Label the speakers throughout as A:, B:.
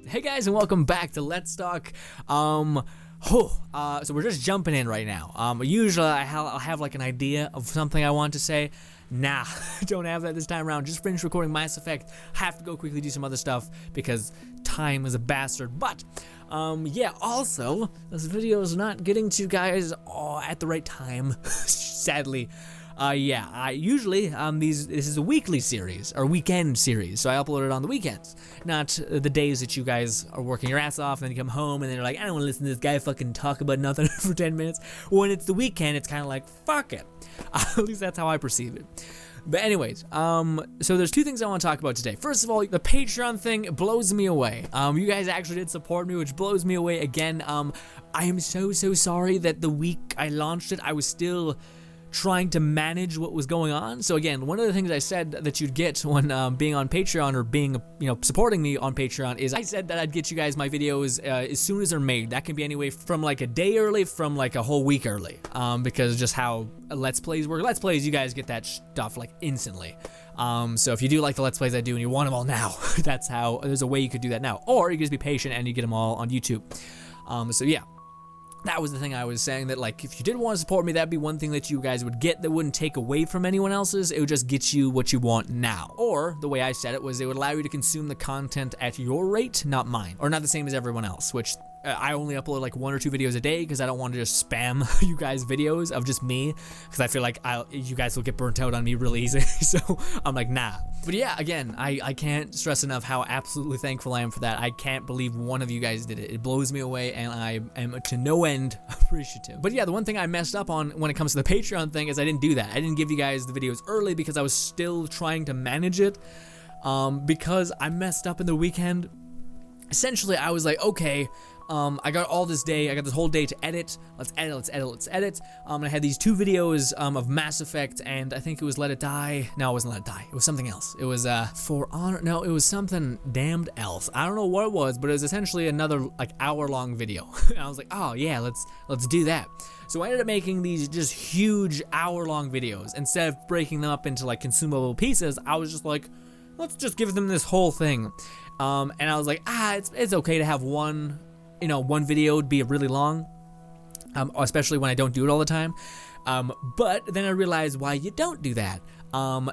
A: Hey guys, and welcome back to Let's Talk. So we're just jumping in right now. Usually I'll have like an idea of something I want to say. Nah, don't have that this time around. Just finished recording Mass Effect. Have to go quickly do some other stuff because time is a bastard. But yeah, also this video is not getting to you guys at the right time, sadly. I usually this is a weekly series or weekend series, so I upload it on the weekends, not the days that you guys are working your ass off and then you come home and then you're like, I don't want to listen to this guy fucking talk about nothing for 10 minutes. When it's the weekend, it's kind of like, fuck it. At least that's how I perceive it. But anyways, so there's two things I want to talk about today. First of all, the Patreon thing blows me away. You guys actually did support me, which blows me away again. I am so sorry that the week I launched it, I was still trying to manage what was going on. So again, one of the things I said that you'd get when being on Patreon or being, supporting me on Patreon is I said that I'd get you guys my videos as soon as they're made. That can be anyway from like a day early, from like a whole week early, because just how Let's Plays work. Let's Plays, you guys get that stuff like instantly. So if you do like the Let's Plays I do and you want them all now, that's how, there's a way you could do that now. Or you can just be patient and you get them all on YouTube. So yeah. That was the thing I was saying, that like if you did want to support me, that'd be one thing that you guys would get that wouldn't take away from anyone else's. It would just get you what you want now. Or the way I said it was it would allow you to consume the content at your rate, not mine, or not the same as everyone else, which I only upload like 1 or 2 videos a day because I don't want to just spam you guys videos of just me, because I feel like you guys will get burnt out on me really easy. So I'm like, nah. But yeah, again, I can't stress enough how absolutely thankful I am for that. I can't believe one of you guys did it. It blows me away, and I am to no end appreciative. But yeah, the one thing I messed up on when it comes to the Patreon thing is I didn't do that. I didn't give you guys the videos early because I was still trying to manage it, because I messed up in the weekend. Essentially, I was like, okay, I got all this day, I got this whole day to edit. Let's edit. I had these 2 videos of Mass Effect, and I think it was Let It Die. No, it wasn't Let It Die. It was something else. It was For Honor. No, it was something damned else. I don't know what it was, but it was essentially another like hour-long video. And I was like, oh yeah, let's do that. So I ended up making these just huge hour-long videos. Instead of breaking them up into like consumable pieces, I was just like, let's just give them this whole thing. And I was like, it's okay to have one video would be really long, especially when I don't do it all the time. But then I realized why you don't do that,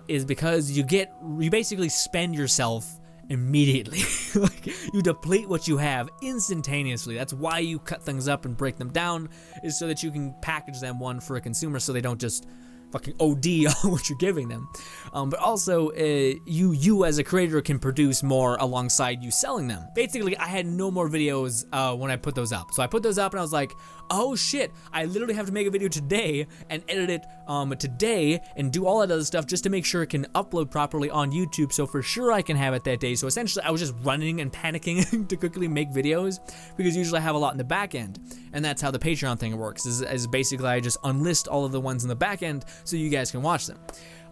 A: is because you basically spend yourself immediately. Like, you deplete what you have instantaneously. That's why you cut things up and break them down, is so that you can package them one for a consumer so they don't just fucking OD on what you're giving them. But also, you as a creator can produce more alongside you selling them. Basically, I had no more videos when I put those up. So I put those up and I was like, oh shit, I literally have to make a video today and edit it today and do all that other stuff just to make sure it can upload properly on YouTube, so for sure I can have it that day. So essentially, I was just running and panicking to quickly make videos, because usually I have a lot in the back end. And that's how the Patreon thing works, is basically I just unlist all of the ones in the back end so you guys can watch them.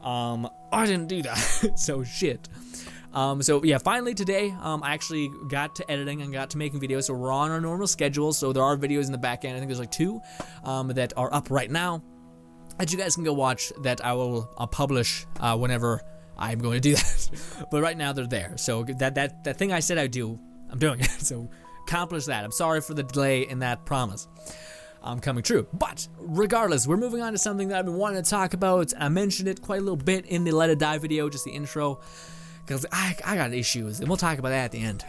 A: I didn't do that, so shit. So yeah, finally today, I actually got to editing and got to making videos, so we're on our normal schedule. So there are videos in the back end. I think there's like 2 that are up right now that you guys can go watch, that I'll publish whenever I'm going to do that. But right now they're there. So that thing I said I'd do, I'm doing it. So accomplish that. I'm sorry for the delay in that promise. Coming true. But regardless, we're moving on to something that I've been wanting to talk about. I mentioned it quite a little bit in the Let It Die video, just the intro, because I got issues, and we'll talk about that at the end.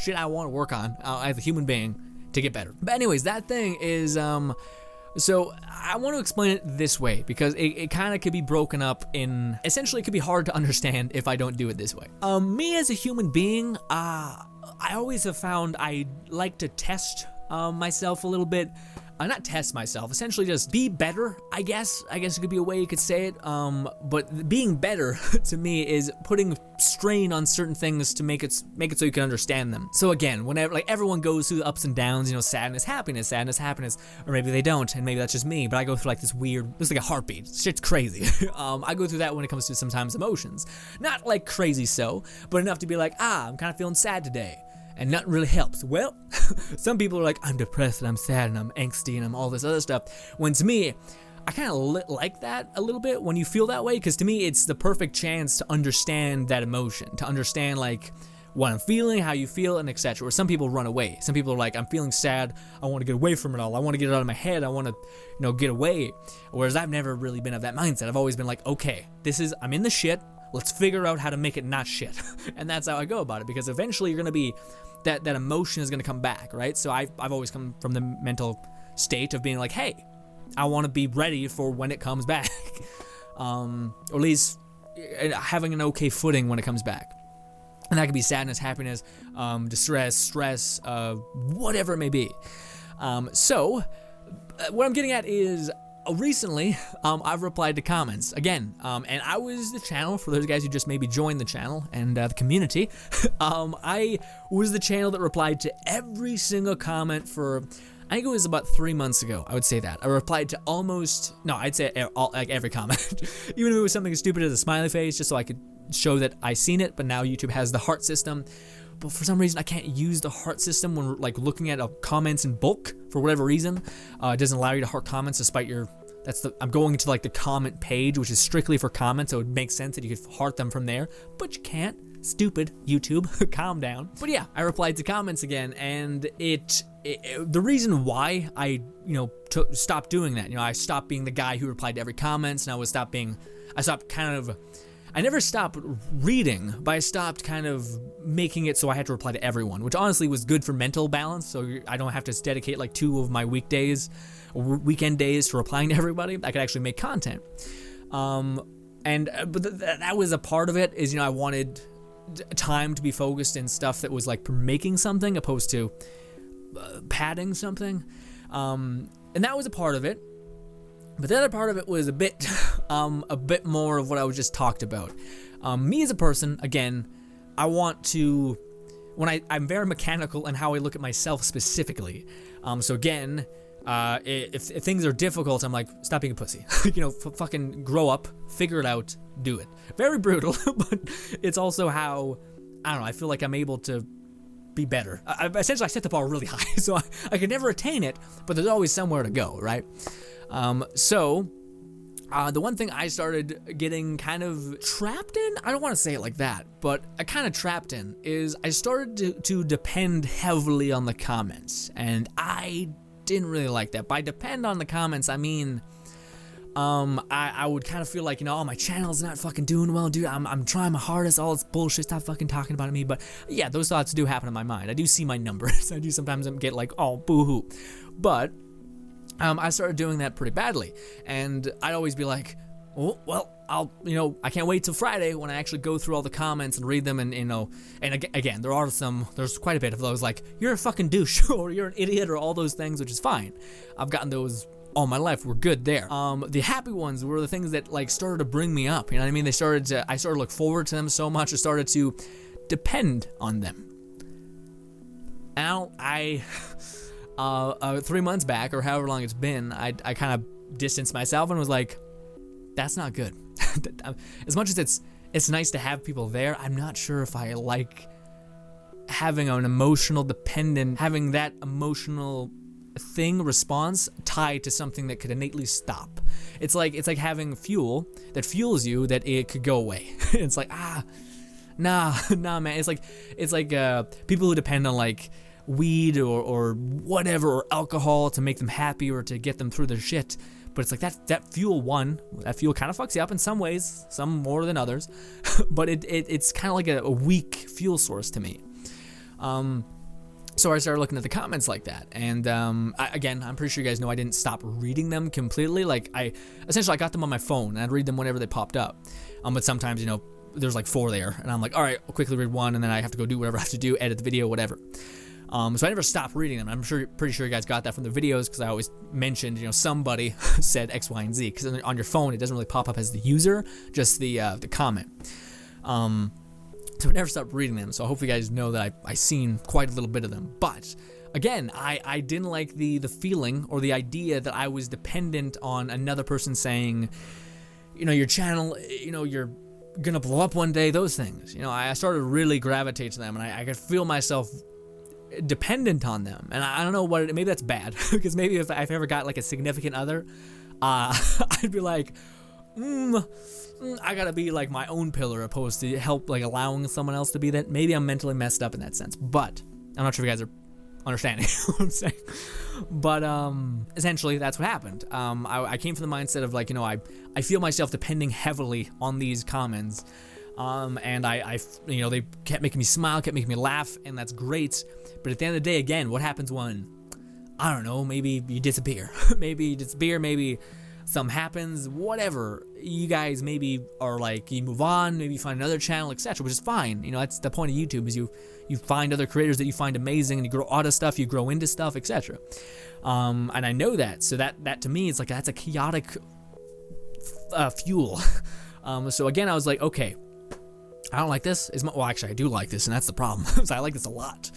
A: Shit I want to work on as a human being to get better. But anyways, that thing is, so I want to explain it this way, because it kind of could be broken up in, essentially it could be hard to understand if I don't do it this way. Me as a human being, I always have found I like to test myself a little bit. Not test myself, essentially just be better, I guess it could be a way you could say it. But being better to me is putting strain on certain things to make it so you can understand them. So again, whenever, like, everyone goes through the ups and downs, sadness, happiness, or maybe they don't, and maybe that's just me, but I go through like this weird, it's like a heartbeat, shit's crazy. I go through that when it comes to sometimes emotions, not like crazy so, but enough to be like, I'm kind of feeling sad today. And nothing really helps. Well, some people are like, I'm depressed and I'm sad and I'm angsty and I'm all this other stuff. When to me, I kind of like that a little bit when you feel that way, because to me, it's the perfect chance to understand that emotion, to understand like what I'm feeling, how you feel, and etc. Or some people run away. Some people are like, I'm feeling sad, I want to get away from it all, I want to get it out of my head, I want to, get away. Whereas I've never really been of that mindset. I've always been like, okay, I'm in the shit, let's figure out how to make it not shit. And that's how I go about it, because eventually you're going to be, that emotion is going to come back, right? So I've always come from the mental state of being like, hey, I want to be ready for when it comes back. Or at least having an okay footing when it comes back. And that could be sadness, happiness, distress, stress, whatever it may be. So what I'm getting at is, recently, I've replied to comments again, and I was the channel, for those guys who just maybe joined the channel and the community, I was the channel that replied to every single comment for, I think it was about 3 months ago, I would say that. I replied to I'd say every comment, even if it was something as stupid as a smiley face, just so I could show that I seen it. But now YouTube has the heart system. But for some reason, I can't use the heart system when looking at comments in bulk for whatever reason. It doesn't allow you to heart comments despite I'm going to the comment page, which is strictly for comments, so it would make sense that you could heart them from there, but you can't. Stupid YouTube, calm down. But yeah, I replied to comments again, and the reason why I stopped doing that, I stopped being the guy who replied to every comments, and I never stopped reading, but I stopped kind of making it so I had to reply to everyone, which honestly was good for mental balance, so I don't have to dedicate 2 of my weekdays or weekend days to replying to everybody. I could actually make content. But that was a part of it, is, I wanted time to be focused in stuff that was making something opposed to padding something. And that was a part of it. But the other part of it was a bit more of what I was just talked about. Me as a person, again, I want to, I'm very mechanical in how I look at myself specifically. So again, if things are difficult, I'm like, stop being a pussy. Fucking grow up, figure it out, do it. Very brutal, but it's also how, I don't know, I feel like I'm able to be better. Essentially, I set the bar really high, so I can never attain it, but there's always somewhere to go, right? The one thing I started getting kind of trapped in, I don't want to say it like that, but I kind of trapped in, is I started to depend heavily on the comments, and I didn't really like that. By depend on the comments, I mean, I would kind of feel like, oh, my channel's not fucking doing well, dude, I'm trying my hardest, all this bullshit, stop fucking talking about me. But yeah, those thoughts do happen in my mind. I do see my numbers. I do sometimes get oh, boo-hoo. But I started doing that pretty badly, and I'd always be like, oh, well, I can't wait till Friday when I actually go through all the comments and read them, and again, there's quite a bit of those, you're a fucking douche, or you're an idiot, or all those things, which is fine. I've gotten those all my life. We're good there. The happy ones were the things that started to bring me up, you know what I mean? I started to look forward to them so much, I started to depend on them. Now, 3 months back, or however long it's been, I kind of distanced myself and was like, that's not good. As much as it's nice to have people there, I'm not sure if I like having an emotional dependent, having that emotional response tied to something that could innately stop. It's like having fuel that fuels you that it could go away. It's like, nah, man. It's like people who depend on weed or whatever, or alcohol to make them happy or to get them through their shit. But it's like that fuel kind of fucks you up in some ways, some more than others, but it's kind of like a weak fuel source to me. So I started looking at the comments like that, and I'm pretty sure you guys know I didn't stop reading them completely. I got them on my phone, and I'd read them whenever they popped up. But sometimes, there's 4 there, and I'm like, all right, I'll quickly read one, and then I have to go do whatever I have to do, edit the video, whatever. So I never stopped reading them. I'm pretty sure you guys got that from the videos, because I always mentioned, somebody said X, Y, and Z, because on your phone it doesn't really pop up as the user, just the comment. So I never stopped reading them. So I hope you guys know that I seen quite a little bit of them. But again, I didn't like the feeling or the idea that I was dependent on another person saying, your channel, you're gonna blow up one day. Those things. I started to really gravitate to them, and I could feel myself dependent on them. And I don't know maybe that's bad, because maybe if I've ever got a significant other, I'd be like, I gotta be like my own pillar opposed to help like allowing someone else to be that. Maybe I'm mentally messed up in that sense, but I'm not sure if you guys are understanding what I'm saying. But essentially that's what happened. I came from the mindset of like, I feel myself depending heavily on these comments. And I they kept making me smile, kept making me laugh, and that's great. But at the end of the day, again, what happens when, I don't know, maybe you disappear. Maybe something happens, whatever. You guys maybe are like, you move on, maybe you find another channel, etc., which is fine. That's the point of YouTube, is you find other creators that you find amazing, and you grow out of stuff, you grow into stuff, etc. And I know that, so that to me, it's like, that's a chaotic fuel. So again, I was like, okay, I don't like this. Well, actually, I do like this, and that's the problem. So I like this a lot.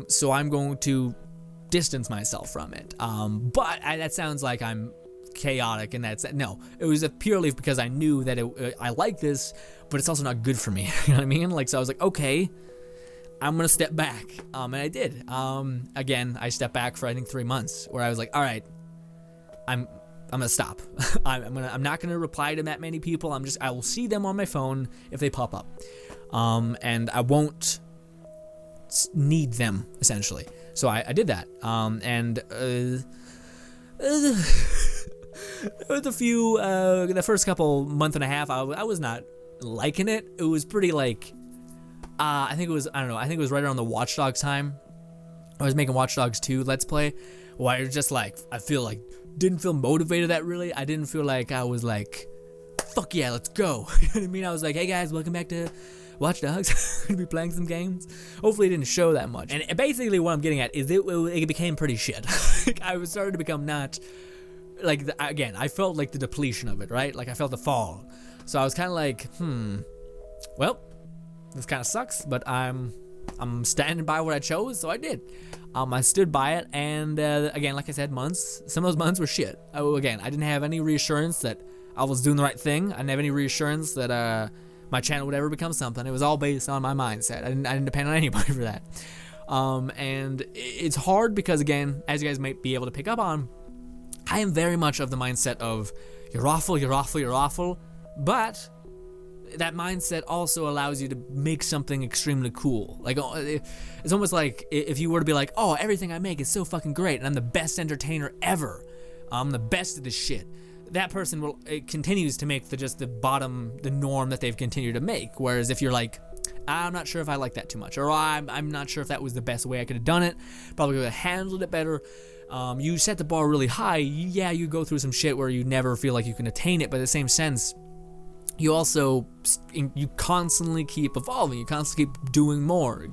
A: So I'm going to distance myself from it. But that sounds like I'm chaotic, and no. It was purely because I knew that I like this, but it's also not good for me. You know what I mean? Like, so I was like, okay, I'm gonna step back. And I did. Again, I stepped back for I think 3 months, where I was like, all right, I'm gonna stop. I'm not gonna reply to that many people. I will see them on my phone if they pop up, and I won't need them, essentially. So I did that, and there was a few, the first couple month and a half, I was not liking it. It was pretty like, I think it was right around the Watch Dogs time. I was making Watch Dogs 2 Let's Play, where I was just like, didn't feel motivated that really. I didn't feel like I was like, fuck yeah, let's go. You know what I mean? I was like, hey guys, welcome back to Watch Dogs. Gonna be playing some games. Hopefully it didn't show that much. And basically what I'm getting at is it became pretty shit. I was starting to become not, like, again, I felt like the depletion of it, right? Like I felt the fall. So I was kind of like, well, this kind of sucks, but I'm standing by what I chose, so I did. I stood by it, and again, like I said, some of those months were shit. Again, I didn't have any reassurance that I was doing the right thing. I didn't have any reassurance that my channel would ever become something. It was all based on my mindset. I didn't depend on anybody for that. And it's hard because, again, as you guys might be able to pick up on, I am very much of the mindset of, you're awful, you're awful, you're awful, but that mindset also allows you to make something extremely cool. Like, it's almost like if you were to be like, oh, everything I make is so fucking great, and I'm the best entertainer ever, I'm the best at this shit, that person continues to make the norm that they've continued to make. Whereas if you're like, I'm not sure if I like that too much, or I'm not sure if that was the best way I could have done it, probably could have handled it better, you set the bar really high, you go through some shit where you never feel like you can attain it, but in the same sense, you also, you constantly keep evolving, you constantly keep doing more,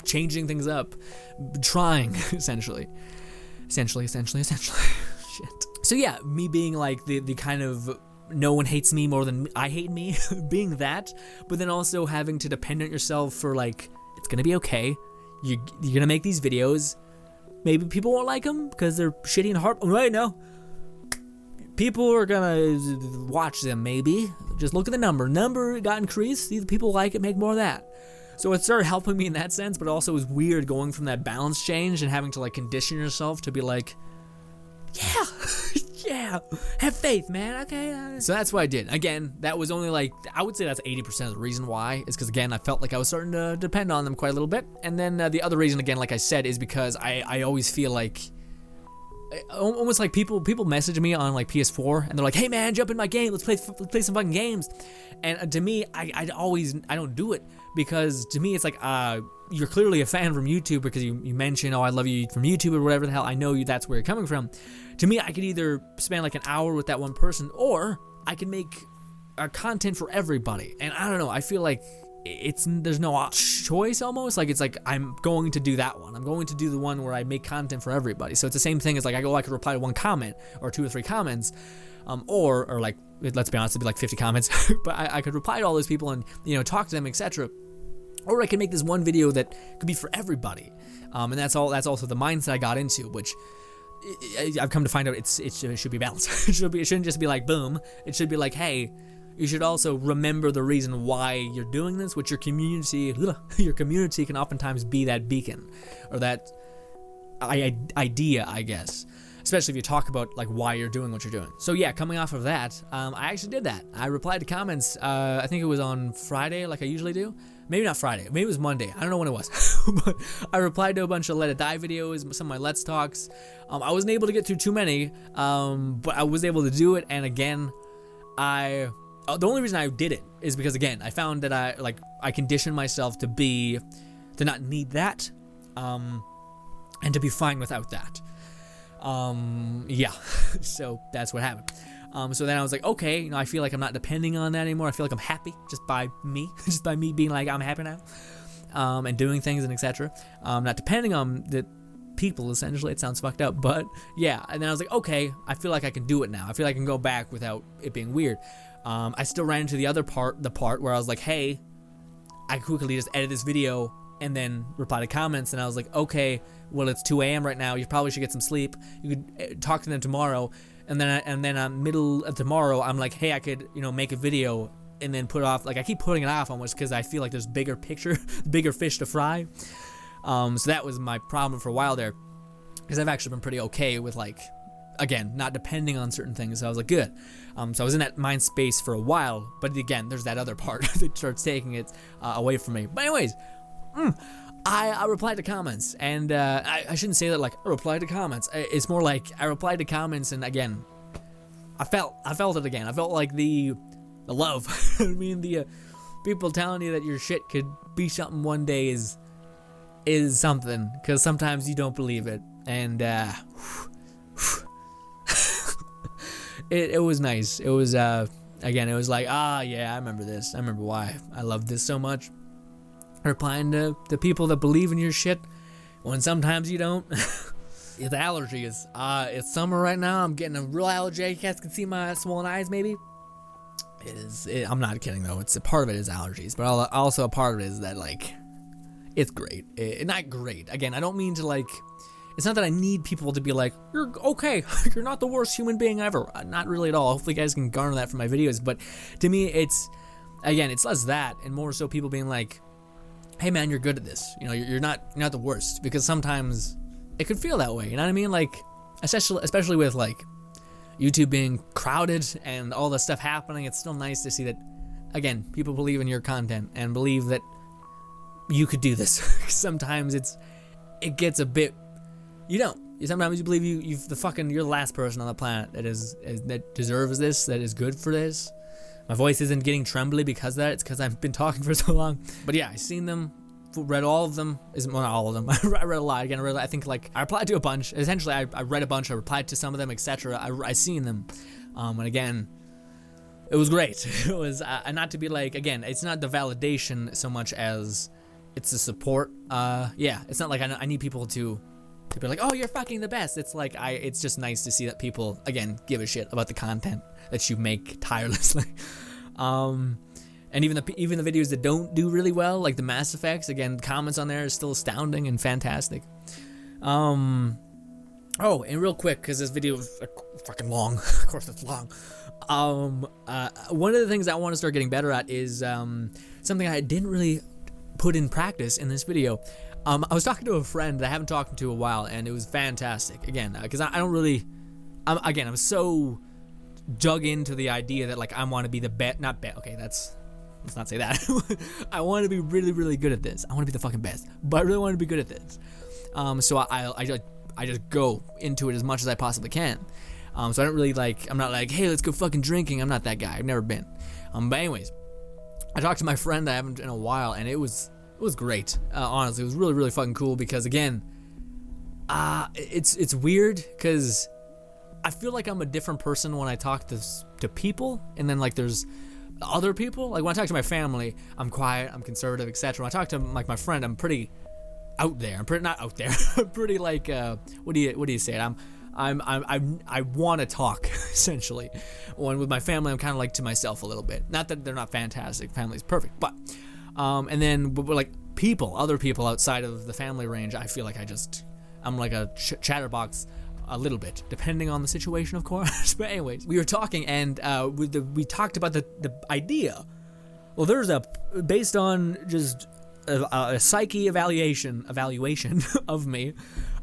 A: changing things up, trying, essentially. Shit. So yeah, me being like the kind of, no one hates me more than I hate me, being that, but then also having to depend on yourself for like, it's gonna be okay, you're gonna make these videos, maybe people won't like them because they're shitty and hard, right now. People are gonna watch them, maybe. Just look at the number got increased, see the people like it, make more of that. So it started helping me in that sense, but also it was weird going from that balance change and having to like condition yourself to be like, yeah, have faith, man, okay. So that's what I did. Again, that was only like, I would say that's 80% of the reason why, is because again, I felt like I was starting to depend on them quite a little bit. And then the other reason, again, like I said, is because I always feel like, almost like people message me on like PS4 and they're like, hey man, jump in my game, let's play some fucking games. And to me, I don't do it, because to me it's like, you're clearly a fan from YouTube because you mention, oh, I love you from YouTube or whatever the hell, I know you, that's where you're coming from. To me, I could either spend like an hour with that one person, or I can make content for everybody. And I don't know, I feel like there's no choice, almost like it's like I'm going to do that one. I'm going to do the one where I make content for everybody. So it's the same thing as like, I could reply to one comment or 2 or 3 comments, or like, let's be honest, it'd be like 50 comments, but I could reply to all those people and talk to them, etc. Or I could make this one video that could be for everybody, and that's also the mindset I got into, which I've come to find out it should be balanced. It shouldn't just be like boom. It should be like, hey, you should also remember the reason why you're doing this, which your community can oftentimes be that beacon, or that idea, I guess. especially if you talk about like why you're doing what you're doing. So yeah, coming off of that, I actually did that. I replied to comments. I think it was on Friday, like I usually do. Maybe not Friday. Maybe it was Monday. I don't know when it was. But I replied to a bunch of Let It Die videos, some of my Let's Talks. I wasn't able to get through too many, but I was able to do it. And again, the only reason I did it is because, again, I found that I conditioned myself to not need that, and to be fine without that. Yeah. So that's what happened. So then I was like, okay, I feel like I'm not depending on that anymore. I feel like I'm happy just by me, just by me being like, I'm happy now, and doing things and etc. Not depending on the people, essentially. It sounds fucked up, but yeah. And then I was like, okay, I feel like I can do it now. I feel like I can go back without it being weird. I still ran into the part where I was like, hey, I quickly just edit this video and then reply to comments, and I was like, okay, well, it's 2 a.m. right now. You probably should get some sleep. You could talk to them tomorrow. And then middle of tomorrow, I'm like, hey, I could, make a video and then put it off. Like, I keep putting it off almost because I feel like there's bigger fish to fry. So that was my problem for a while there, because I've actually been pretty okay with, like, again, not depending on certain things. So I was like, good. So I was in that mind space for a while, but again, there's that other part that starts taking it away from me. But anyways, I replied to comments, and I shouldn't say that like I replied to comments. It's more like I replied to comments, and again, I felt it again. I felt like the love. I mean, the people telling you that your shit could be something one day is something, because sometimes you don't believe it, and it was nice. It was again, it was like, yeah, I remember this. I remember why I love this so much. Replying to the people that believe in your shit when sometimes you don't. The allergies. It's summer right now. I'm getting a real allergy. You guys can see my swollen eyes, maybe. I'm not kidding, though. It's a part of it is allergies, but also a part of it is that, like, it's great. Not great. Again, I don't mean to, like, it's not that I need people to be like, you're okay. You're not the worst human being ever. Not really at all. Hopefully you guys can garner that from my videos. But to me, it's less that and more so people being like, hey man, you're good at this. You're not the worst, because sometimes it could feel that way. You know what I mean? Like, especially with like YouTube being crowded and all the stuff happening, it's still nice to see that, again, people believe in your content and believe that you could do this. Sometimes it gets a bit, sometimes you believe you're the last person on the planet that deserves this, that is good for this. My voice isn't getting trembly because of that. It's because I've been talking for so long. But yeah, I've seen them, read all of them. Well, not all of them. I read a lot. Again, I think like I replied to a bunch. Essentially, I read a bunch. I replied to some of them, etc. I seen them. And again, it was great. It was not to be like, again, it's not the validation so much as it's the support. Yeah, it's not like I need people to be like, oh, you're fucking the best. It's like it's just nice to see that people, again, give a shit about the content that you make tirelessly. And even the videos that don't do really well, like the Mass Effects, again, comments on there is still astounding and fantastic. Oh, and real quick, because this video is fucking long. Of course it's long. One of the things I want to start getting better at is something I didn't really put in practice in this video. I was talking to a friend that I haven't talked to in a while, and it was fantastic. Again, because I don't really, I'm so dug into the idea that like I want to be the best, okay, let's not say that. I want to be really, really good at this. I want to be the fucking best, but I really want to be good at this. So I just go into it as much as I possibly can. So I don't really I'm not like, hey, let's go fucking drinking. I'm not that guy. I've never been. But anyways, I talked to my friend that I haven't in a while, and it was great. Honestly, it was really, really fucking cool because, again, it's weird because I feel like I'm a different person when I talk to people, and then like there's other people. Like when I talk to my family, I'm quiet, I'm conservative, etc. When I talk to like my friend, I'm pretty out there. I'm pretty not out there. I'm pretty like what do you say? I want to talk essentially. When with my family, I'm kind of like to myself a little bit. Not that they're not fantastic. Family's perfect, but and then but like other people outside of the family range, I feel like I'm like a chatterbox a little bit, depending on the situation, of course. But anyways, we were talking, and we talked about the idea. Well, there's based on just a psyche evaluation of me.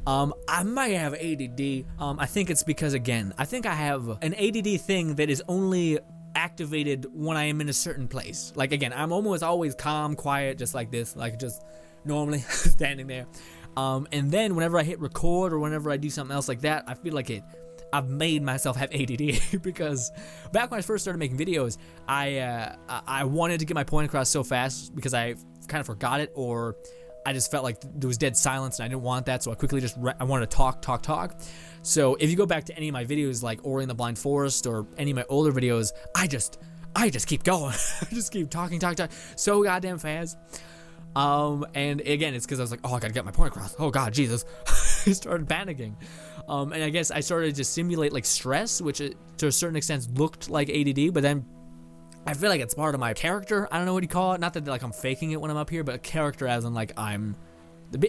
A: I might have ADD. I think it's because, again, I think I have an ADD thing that is only activated when I am in a certain place. Like, again, I'm almost always calm, quiet, just like this, like just normally standing there. And then whenever I hit record or whenever I do something else like that, I feel like I've made myself have ADD because back when I first started making videos, I wanted to get my point across so fast because I kind of forgot it, or I just felt like there was dead silence and I didn't want that, so I quickly I wanted to talk. So if you go back to any of my videos like Ori and the Blind Forest or any of my older videos, I just keep going. I just keep talking so goddamn fast. And again, it's because I was like, oh, I gotta get my point across. Oh God, Jesus. I started panicking. And I guess I started to simulate like stress, which to a certain extent looked like ADD, but then I feel like it's part of my character. I don't know what you call it. Not that like I'm faking it when I'm up here, but a character as in like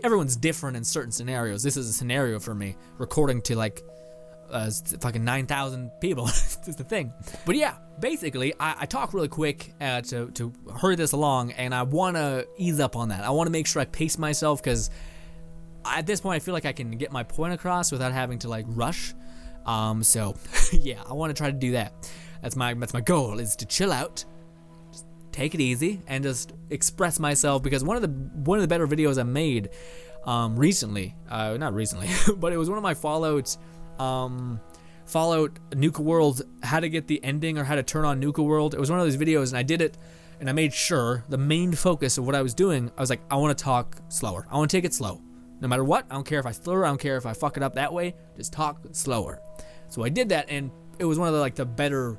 A: everyone's different in certain scenarios. This is a scenario for me, recording to like fucking 9,000 people. It's the thing. But yeah, basically, I talk really quick to hurry this along, and I want to ease up on that. I want to make sure I pace myself because at this point I feel like I can get my point across without having to like rush. So yeah, I want to try to do that. That's my goal, is to chill out, just take it easy, and just express myself. Because one of the better videos I made recently, not recently, but it was one of my Fallout Nuka World, how to get the ending or how to turn on Nuka World. It was one of those videos, and I did it, and I made sure the main focus of what I was doing, I was like, I want to talk slower. I want to take it slow. No matter what, I don't care if I slur, I don't care if I fuck it up that way, just talk slower. So I did that, and it was one of the better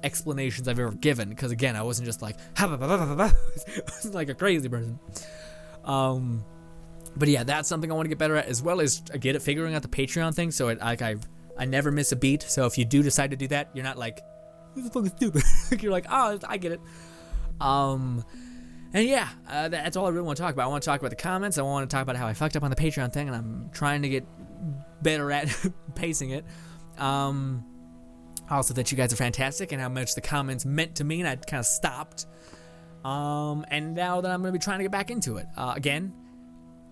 A: explanations I've ever given, because again, I wasn't just like I wasn't like a crazy person. But yeah, that's something I want to get better at, as well as figuring out the Patreon thing, so I never miss a beat. So if you do decide to do that, you're not like, this is fucking stupid. You're like, oh, I get it. And yeah, that's all I really want to talk about. I want to talk about the comments. I want to talk about how I fucked up on the Patreon thing, and I'm trying to get better at pacing it. Also that you guys are fantastic and how much the comments meant to me, and I kind of stopped. And now that I'm going to be trying to get back into it. Again,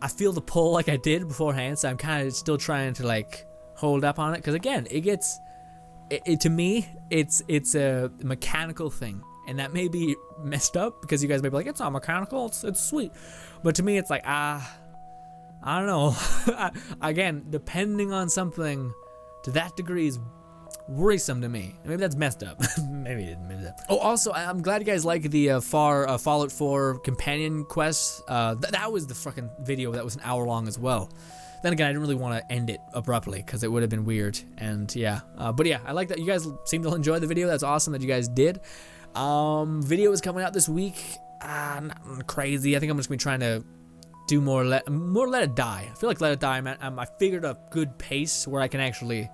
A: I feel the pull like I did beforehand, so I'm kind of still trying to like hold up on it, because again, to me, it's a mechanical thing, and that may be messed up because you guys may be like, it's not mechanical, it's sweet, but to me, it's like, I don't know. Again, depending on something to that degree is worrisome to me. Maybe that's messed up. maybe that. Oh, also, I'm glad you guys like the Fallout 4 companion quest. That was the fucking video that was an hour long as well. Then again, I didn't really want to end it abruptly because it would have been weird. And yeah, but yeah, I like that you guys seem to enjoy the video. That's awesome that you guys did. Video is coming out this week. Not crazy. I think I'm just gonna be trying to do more Let It Die. I feel like Let It Die, I figured a good pace where I can actually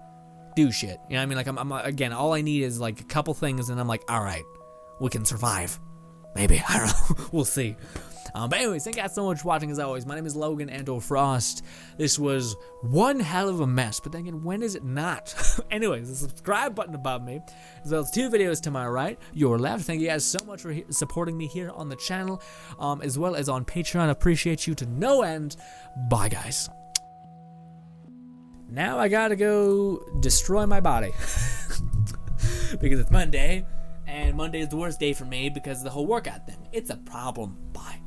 A: do shit. You know what I mean? Like I'm again, all I need is like a couple things, and I'm like, all right, we can survive. Maybe, I don't know. We'll see. But anyways, thank you guys so much for watching as always. My name is Logan Andor Frost. This was one hell of a mess, but then again, when is it not? Anyways, the subscribe button above me, as well as 2 videos to my right, your left. Thank you guys so much for supporting me here on the channel, as well as on Patreon. Appreciate you to no end. Bye, guys. Now I gotta go destroy my body. Because it's Monday, and Monday is the worst day for me because of the whole workout thing. It's a problem. Bye.